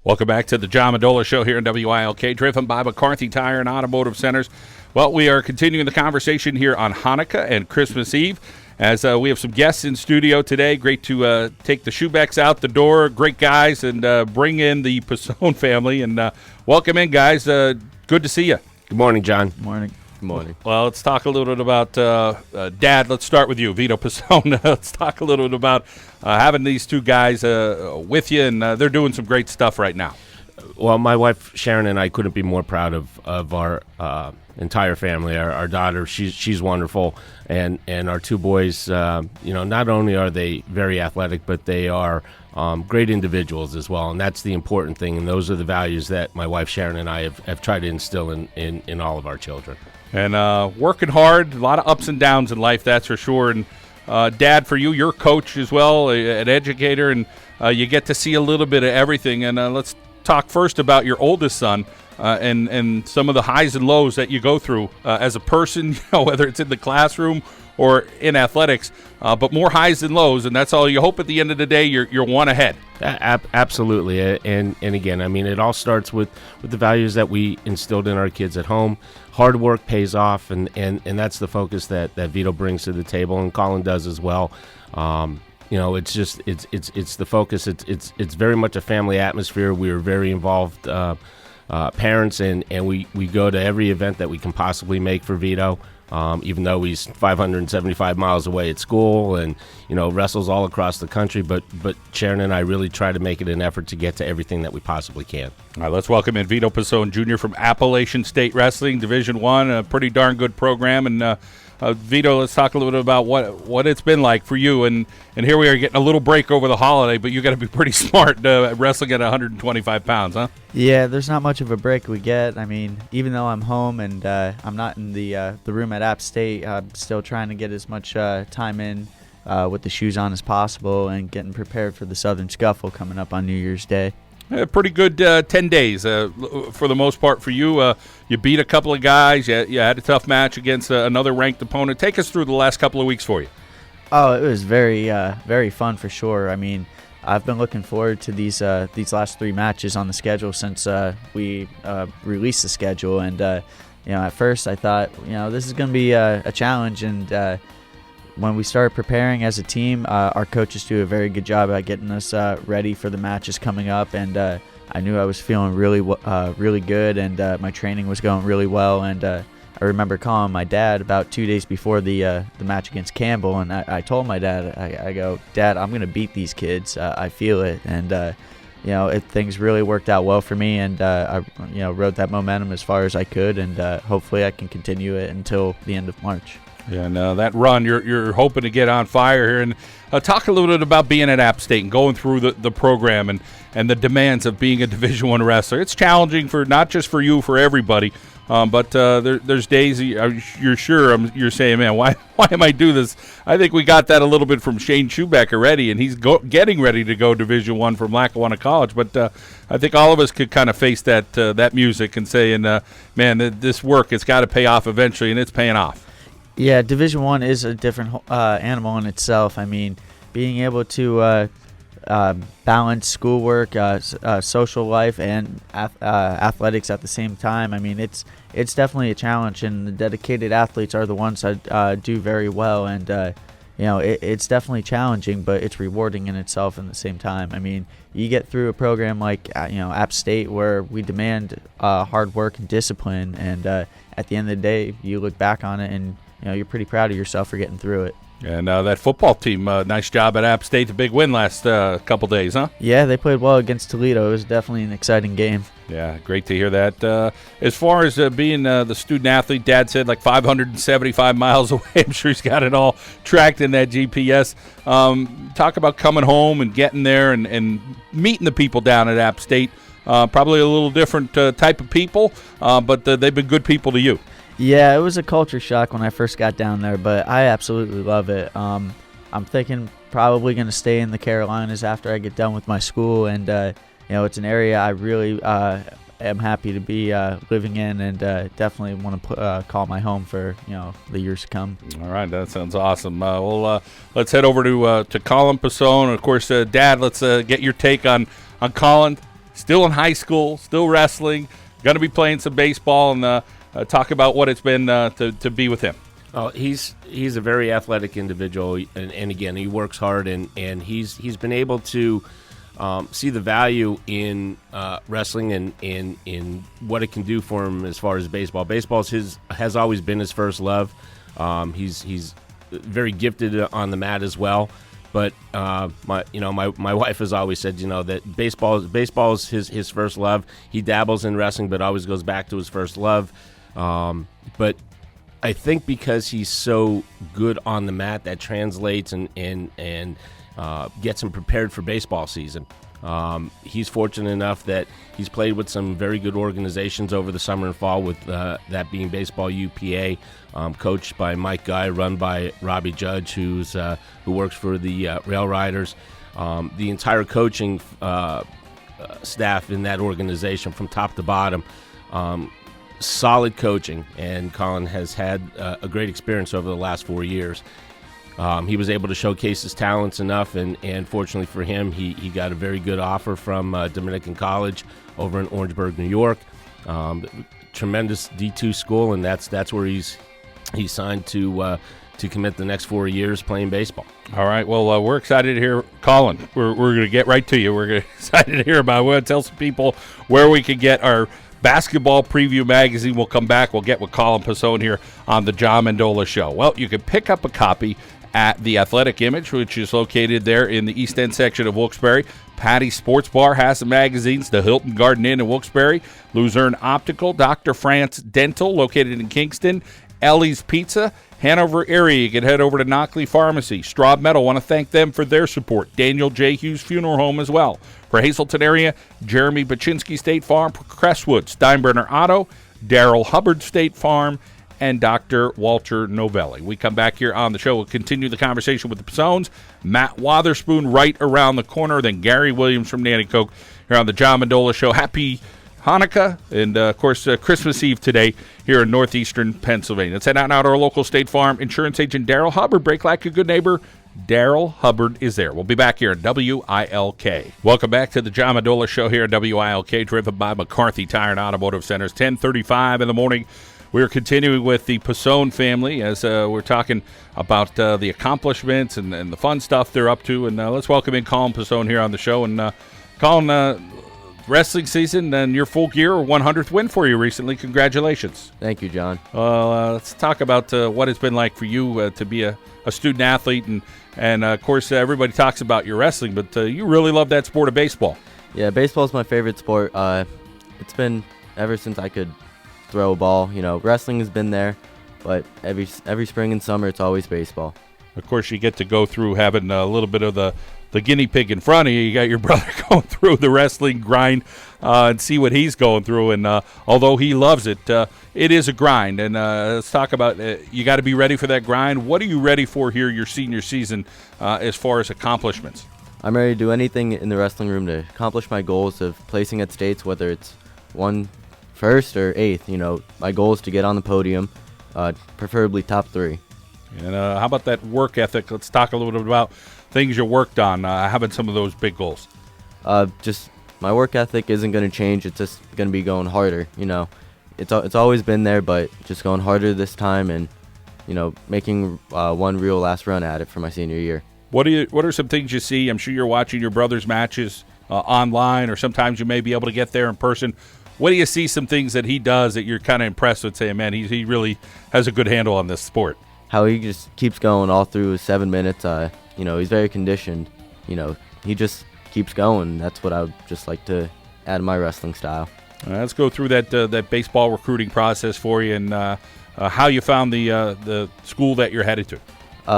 Welcome back to the John Mendola Show here in WILK, driven by McCarthy Tire and Automotive Centers. Well, we are continuing the conversation here on Hanukkah and Christmas Eve as we have some guests in studio today. Great to take the Shoebecks out the door, great guys, and bring in the Pasone family. And welcome in, guys. Good to see you. Good morning, John. Good morning. Good morning. Well, let's talk a little bit about Dad. Let's start with you, Vito Pasone. Let's talk a little bit about having these two guys with you, and they're doing some great stuff right now. Well, my wife Sharon and I couldn't be more proud of our entire family. Our daughter, she's wonderful, and our two boys. Not only are they very athletic, but they are great individuals as well, and that's the important thing. And those are the values that my wife Sharon and I have tried to instill in all of our children. And working hard, a lot of ups and downs in life, that's for sure. And Dad, for you, you're a coach as well, an educator, and you get to see a little bit of everything. And let's talk first about your oldest son and some of the highs and lows that you go through as a person, whether it's in the classroom or in athletics, but more highs than lows, and that's all you hope at the end of the day you're one ahead. Absolutely, and again, I mean, it all starts with the values that we instilled in our kids at home. Hard work pays off, and that's the focus that Vito brings to the table, and Colin does as well. It's just it's the focus. It's very much a family atmosphere. We are very involved parents, and we go to every event that we can possibly make for Vito. Even though he's 575 miles away at school and, wrestles all across the country. But Sharon and I really try to make it an effort to get to everything that we possibly can. All right, let's welcome in Vito Pasone Jr. from Appalachin State Wrestling, Division I, a pretty darn good program. And Vito, let's talk a little bit about what it's been like for you. And here we are getting a little break over the holiday, but you got to be pretty smart wrestling at 125 pounds, huh? Yeah, there's not much of a break we get. I mean, even though I'm home and I'm not in the room at App State, I'm still trying to get as much time in with the shoes on as possible and getting prepared for the Southern Scuffle coming up on New Year's Day. Pretty good 10 days for the most part for you. You beat a couple of guys. You had a tough match against another ranked opponent. Take us through the last couple of weeks for you. Oh, it was very, very fun for sure. I mean, I've been looking forward to these last three matches on the schedule since we released the schedule. And, at first I thought, this is going to be a challenge. And when we started preparing as a team, our coaches do a very good job at getting us ready for the matches coming up. And I knew I was feeling really good, and my training was going really well. And I remember calling my dad about 2 days before the match against Campbell, and I told my dad, I go, Dad, I'm going to beat these kids. I feel it. And, things really worked out well for me, and I rode that momentum as far as I could, and hopefully I can continue it until the end of March. Yeah, and that run, you're hoping to get on fire here. And talk a little bit about being at App State and going through the program and the demands of being a Division I wrestler. It's challenging for not just for you, for everybody. But there's days you're you're saying, man, why am I do this? I think we got that a little bit from Shane Schubeck already, and he's getting ready to go Division I from Lackawanna College. But I think all of us could kind of face that music and say, man, this work, it's got to pay off eventually, and it's paying off. Yeah, Division I is a different animal in itself. I mean, being able to balance schoolwork, social life, and athletics at the same time. I mean, it's definitely a challenge, and the dedicated athletes are the ones that do very well. And it's definitely challenging, but it's rewarding in itself in the same time. I mean, you get through a program like App State where we demand hard work and discipline, and at the end of the day, you look back on it and you're pretty proud of yourself for getting through it. And that football team, nice job at App State. The big win last couple days, huh? Yeah, they played well against Toledo. It was definitely an exciting game. Yeah, great to hear that. As far as being the student athlete, Dad said like 575 miles away. I'm sure he's got it all tracked in that GPS. Talk about coming home and getting there and meeting the people down at App State. Probably a little different type of people, but they've been good people to you. Yeah, it was a culture shock when I first got down there, but I absolutely love it. I'm thinking probably going to stay in the Carolinas after I get done with my school, and it's an area I really am happy to be living in, and definitely want to call my home for the years to come. All right, that sounds awesome. Let's head over to Colin Pasone. Of course, Dad, let's get your take on Colin. still in high school, still wrestling, going to be playing some baseball, and talk about what it's been to be with him. Oh, he's a very athletic individual, and again, he works hard, and he's been able to see the value in wrestling and in what it can do for him as far as baseball. Baseball has always been his first love. He's very gifted on the mat as well. But my wife has always said, that baseball is his first love. He dabbles in wrestling, but always goes back to his first love. But I think because he's so good on the mat, that translates and gets him prepared for baseball season. He's fortunate enough that he's played with some very good organizations over the summer and fall, with that being Baseball UPA, coached by Mike Guy, run by Robbie Judge, who works for the Rail Riders. The entire coaching staff in that organization, from top to bottom, solid coaching, and Colin has had a great experience over the last 4 years. He was able to showcase his talents enough, and fortunately for him, he got a very good offer from Dominican College over in Orangeburg, New York. Tremendous D2 school, and that's where he's signed to commit the next 4 years playing baseball. All right. Well, we're excited to hear, Colin. We're going to get right to you. We're excited to hear about it. We're going to tell some people where we can get our basketball preview magazine. We'll come back. We'll get with Colin Pasone here on the John Mendola Show. Well, you can pick up a copy at the Athletic Image, which is located there in the East End section of Wilkes-Barre. Patty's Sports Bar has some magazines. The Hilton Garden Inn in Wilkes-Barre. Luzerne Optical. Dr. France Dental, located in Kingston. Ellie's Pizza. Hanover area, you can head over to Knockley Pharmacy. Straub Metal, want to thank them for their support. Daniel J. Hughes Funeral Home as well. For Hazleton area, Jeremy Baczynski State Farm. For Crestwood, Steinbrenner Auto. Darrell Hubbard State Farm. And Dr. Walter Novelli. We come back here on the show. We'll continue the conversation with the Pasones. Matt Wotherspoon right around the corner. Then Gary Williams from Nanticoke here on the John Mendola Show. Happy Hanukkah and, of course, Christmas Eve today here in northeastern Pennsylvania. Let's head out now to our local State Farm insurance agent, Darrell Hubbard. Break like a good neighbor. Darrell Hubbard is there. We'll be back here at WILK. Welcome back to the John Mendola Show here at WILK, driven by McCarthy Tire and Automotive Centers. 10:35 in the morning. We're continuing with the Pasone family as we're talking about the accomplishments and the fun stuff they're up to. And let's welcome in Colin Pasone here on the show. And Colin, wrestling season and your full gear, 100th win for you recently. Congratulations. Thank you, John. Let's talk about what it's been like for you to be a student athlete. And of course, everybody talks about your wrestling, but you really love that sport of baseball. Yeah, baseball is my favorite sport. It's been ever since I could throw a ball. Wrestling has been there, but every spring and summer it's always baseball. Of course, you get to go through having a little bit of the guinea pig in front of you. You got your brother going through the wrestling grind and see what he's going through. And although he loves it, it is a grind. And let's talk about you got to be ready for that grind. What are you ready for here your senior season as far as accomplishments? I'm ready to do anything in the wrestling room to accomplish my goals of placing at states, whether it's 1st or 8th. My goal is to get on the podium, preferably top 3. And how about that work ethic? Let's talk a little bit about things you worked on, having some of those big goals. Just my work ethic isn't going to change. It's just going to be going harder. It's always been there, but just going harder this time and, making one real last run at it for my senior year. What are some things you see? I'm sure you're watching your brother's matches online, or sometimes you may be able to get there in person. What do you see some things that he does that you're kind of impressed with, saying, man, he really has a good handle on this sport? How he just keeps going all through 7 minutes. He's very conditioned. He just keeps going. That's what I would just like to add to my wrestling style. Let's go through that baseball recruiting process for you and how you found the school that you're headed to.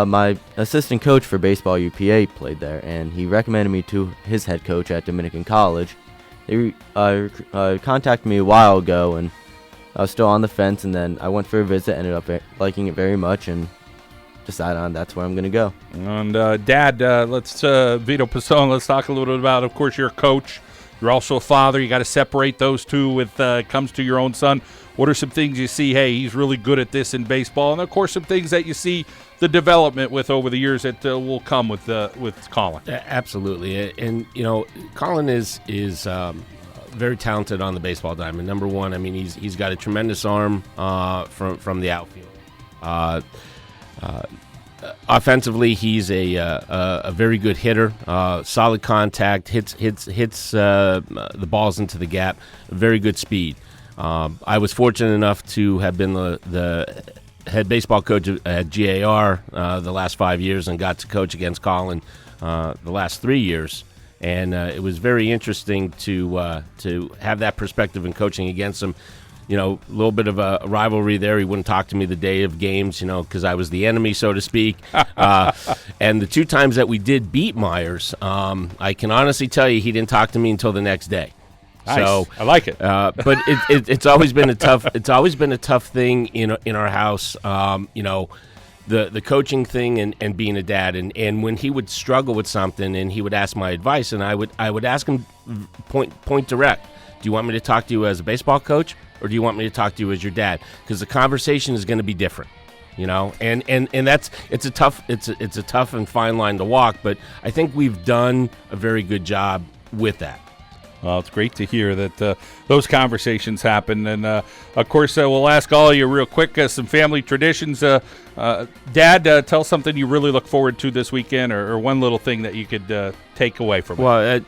My assistant coach for Baseball UPA played there, and he recommended me to his head coach at Dominican College. They contacted me a while ago, and I was still on the fence, and then I went for a visit, ended up liking it very much, and decided on that's where I'm going to go. And Dad, let's Vito Pasone, let's talk a little bit about, of course, you're a coach. You're also a father. You got to separate those two with comes to your own son. What are some things you see, hey, he's really good at this in baseball? And, of course, some things that you see the development with over the years that will come with Colin. Absolutely. And, Colin is very talented on the baseball diamond. Number one, I mean, he's got a tremendous arm from the outfield. Offensively, he's a very good hitter, solid contact, hits the balls into the gap, very good speed. I was fortunate enough to have been the head baseball coach at GAR the last 5 years and got to coach against Colin the last 3 years. And it was very interesting to have that perspective in coaching against him. You know, a little bit of a rivalry there. He wouldn't talk to me the day of games, you know, because I was the enemy, so to speak. And the 2 times that we did beat Meyers, I can honestly tell you he didn't talk to me until the next day. Nice. So I like it. But it's always been a tough thing in our house. You know, the coaching thing and being a dad, and when he would struggle with something and he would ask my advice, and I would ask him point direct. Do you want me to talk to you as a baseball coach, or do you want me to talk to you as your dad? Because the conversation is going to be different, you know. And it's a tough and fine line to walk. But I think we've done a very good job with that. Well, it's great to hear that those conversations happen. And, of course, we'll ask all of you real quick some family traditions. Dad, tell something you really look forward to this weekend, or one little thing that you could take away from it. Well,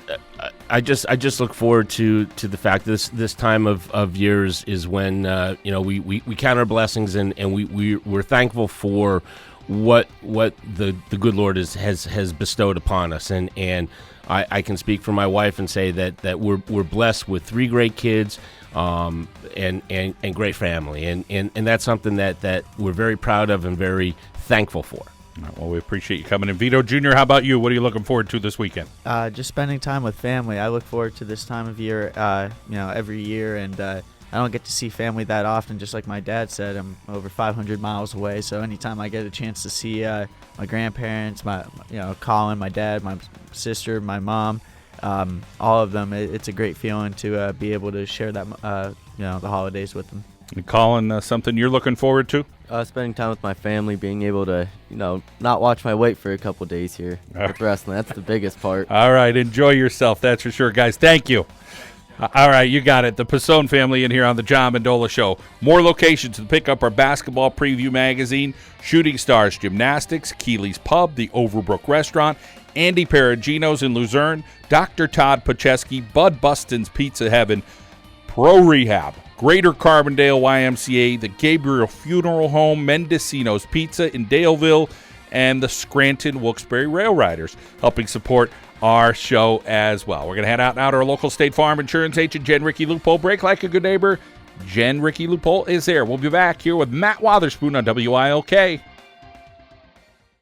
I just look forward to the fact this time of years is when you know we count our blessings and we're thankful for what the good Lord has bestowed upon us, and I can speak for my wife and say that we're blessed with 3 great kids and great family, and that's something that we're very proud of and very thankful for. Well, we appreciate you coming in. Vito Jr., how about you? What are you looking forward to this weekend? Just spending time with family. I look forward to this time of year, every year, and I don't get to see family that often. Just like my dad said, I'm over 500 miles away, so anytime I get a chance to see my grandparents, Colin, my dad, my sister, my mom, all of them, it's a great feeling to be able to share that, the holidays with them. And Colin, something you're looking forward to? Spending time with my family, being able to, not watch my weight for a couple days here with wrestling. That's the biggest part. All right, enjoy yourself. That's for sure, guys. Thank you. All right, you got it. The Pasone family in here on the John Mendola Show. More locations to pick up our basketball preview magazine, Shooting Stars Gymnastics, Keeley's Pub, the Overbrook Restaurant, Andy Perugino's in Luzerne, Dr. Todd Pacheski, Bud Buston's Pizza Heaven, Pro Rehab, Greater Carbondale YMCA, the Gabriel Funeral Home, Mendocino's Pizza in Daleville, and the Scranton Wilkes-Barre Rail Riders, helping support our show as well. We're going to head out now to our local State Farm Insurance agent, Jen Ricky Loophole. Break like a good neighbor. Jen Ricky Loophole is there. We'll be back here with Matt Wotherspoon on WILK.